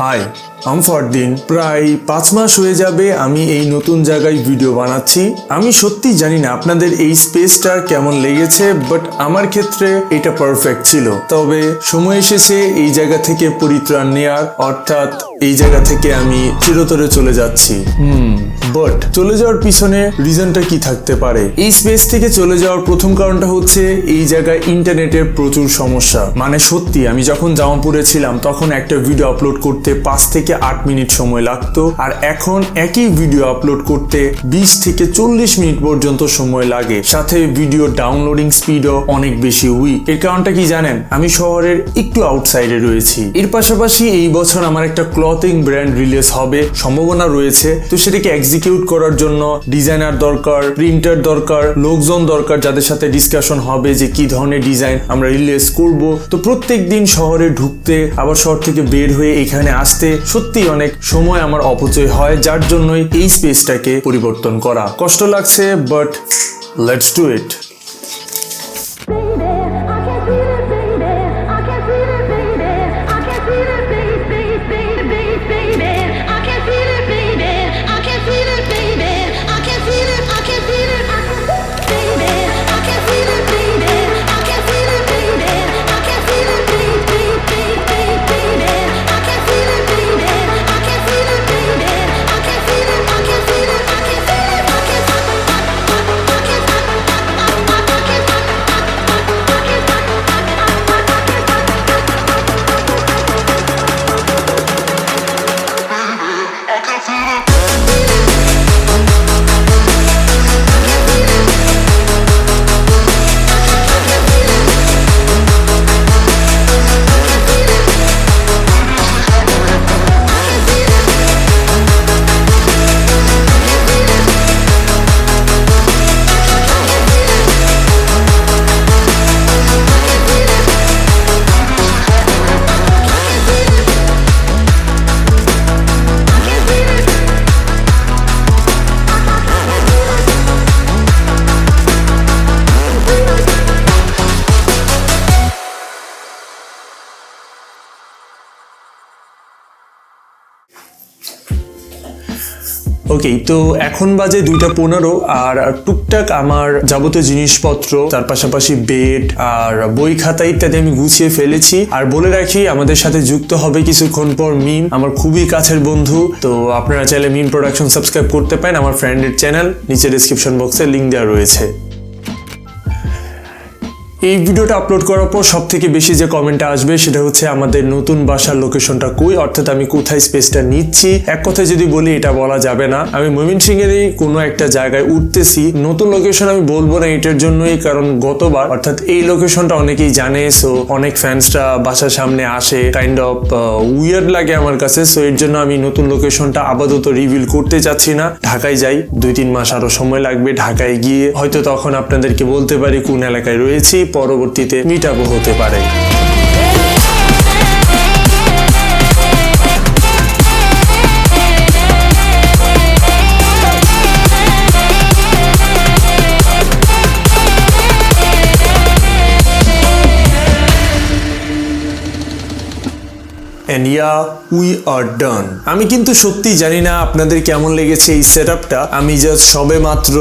High, আম ফারদিন। প্রায় 5 মাস হয়ে যাবে আমি এই নতুন জায়গায় ভিডিও বানাচ্ছি। আমি সত্যি জানি না আপনাদের এই স্পেসটা কেমন লেগেছে, বাট আমার ক্ষেত্রে এটা পারফেক্ট ছিল। তবে সময় এসেছে এই জায়গা থেকে পরিত্রাণ নেয়ার, অর্থাৎ এই জায়গা থেকে আমি চিরতরে চলে যাচ্ছি। বাট চলে যাওয়ার পিছনে রিজনটা কি থাকতে পারে? এই স্পেস থেকে চলে যাওয়ার প্রথম কারণটা হচ্ছে এই জায়গায় ইন্টারনেটের প্রচুর সমস্যা। মানে সত্যি, আমি যখন জামালপুরে ছিলাম তখন একটা ভিডিও আপলোড করতে 5 থেকে 8 মিনিট সময় লাগতো, আর এখন একই ভিডিও আপলোড করতে 20 থেকে 40 মিনিট পর্যন্ত সময় লাগে। সাথে ভিডিও ডাউনলোডিং স্পিডও অনেক বেশি উইক। এর কারণটা কি জানেন? আমি শহরের একটু আউটসাইডে রয়েছি। এর পাশাপাশি এই বছর আমার একটা ক্লথিং ব্র্যান্ড রিলিজ হবে, সম্ভাবনা রয়েছে। তো সেটাকে এক্সিকিউট করার জন্য ডিজাইনার দরকার, প্রিন্টার দরকার, লোকজন দরকার যাদের সাথে ডিসকাশন হবে যে কি ধরনের ডিজাইন আমরা রিলিজ করব। তো প্রত্যেক দিন শহরে ঢুকতে, আবার শহর থেকে বের হয়ে এখানে আসতে সত্যি অনেক সময় আমার অপচয় হয়, যার জন্যই এই স্পেসটাকে পরিবর্তন করা। কষ্ট লাগছে, বাট লেটস ডু ইট। ওকে, তো এখন বাজে 2:15 আর টুকটাক আমার যাবতীয় জিনিসপত্র, তার পাশাপাশি বেড আর বই খাতা ইত্যাদি আমি গুছিয়ে ফেলেছি। আর বলে রাখি, আমাদের সাথে যুক্ত হবে কিছুক্ষণ পর মিম, আমার খুবই কাছের বন্ধু। তো আপনারা চাইলে মিম প্রোডাকশন সাবস্ক্রাইব করতে পারেন, আমার ফ্রেন্ডের চ্যানেল, নিচে ডেসক্রিপশন বক্সে লিঙ্ক দেওয়া রয়েছে। এই ভিডিওটা আপলোড করার পর সব থেকে বেশি যে কমেন্টটা আসবে সেটা হচ্ছে আমাদের নতুন বাসার লোকেশনটা কই, অর্থাৎ আমি কোথায় স্পেসটা নিচ্ছি। এক কথায় যদি বলি, এটা বলা যাবে না। আমি ময়মনসিংহেরই কোনো একটা জায়গায় উঠতেছি। নতুন লোকেশন আমি বলবো না এটার জন্যই, কারণ গতবার অর্থাৎ এই লোকেশনটা অনেকেই জানে, সো অনেক ফ্যান্সরা বাসার সামনে আসে, কাইন্ড অফ উইয়ার্ড লাগে আমার কাছে। সো এর জন্য আমি নতুন লোকেশনটা আপাতত রিভিল করতে চাচ্ছি না। ঢাকায় যাই, 2-3 মাস আরো সময় লাগবে। ঢাকায় গিয়ে হয়তো তখন আপনাদেরকে বলতে পারি কোন এলাকায় রয়েছি, পরবর্তীতে মিট আপও হতে পারে। And yeah, we are done. আমি কিন্তু সত্যি জানি না আপনাদের কেমন লেগেছে এই সেটআপটা। আমি জাস্ট সবে মাত্র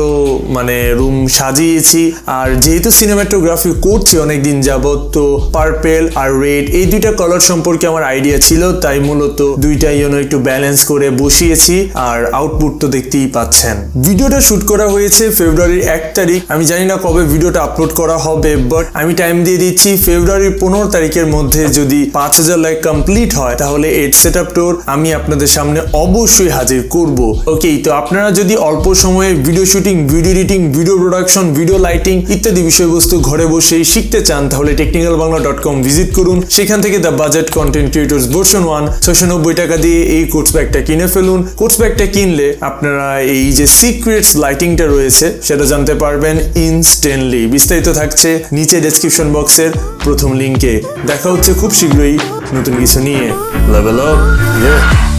রুম সাজিয়েছি, আর যেহেতু সিনেমাটোগ্রাফি করছি অনেকদিন যাবত, তো পার্পেল আর রেড এই দুইটা কালার সম্পর্কে আমার আইডিয়া ছিল, তাই মূলত দুইটাই একটু ব্যালেন্স করে বসিয়েছি। আর আউটপুট তো দেখতেই পাচ্ছেন। ভিডিওটা শুট করা হয়েছে ফেব্রুয়ারির 1 তারিখ। আমি জানি না কবে ভিডিওটা আপলোড করা হবে, বাট আমি টাইম দিয়ে দিচ্ছি ফেব্রুয়ারির 15 তারিখের মধ্যে যদি 5000 লাইক কমপ্লিট হয়, তাহলে এই সেটআপ ট্যুর আমি আপনাদের সামনে অবশ্যই হাজির করব। ওকে, তো আপনারা যদি অল্প সময়ে video shooting, video editing, video production, video lighting ইত্যাদি বিষয়বস্তু ঘরে বসেই শিখতে চান, তাহলে technicalbangla.com ভিজিট করুন। সেখান থেকে the budget content creators version 1 690 টাকা দিয়ে এই কোর্স ব্যাগটা কিনে ফেলুন। কোর্স ব্যাগটা কিনলে আপনারা এই যে সিক্রেটস লাইটিংটা রয়েছে সেটা জানতে পারবেন ইনস্ট্যান্টলি। বিস্তারিত থাকছে নিচে ডেসক্রিপশন বক্সের প্রথম লিঙ্কে। দেখা হচ্ছে খুব শীঘ্রই নতুন কিছু নিয়ে। Level up, yeah.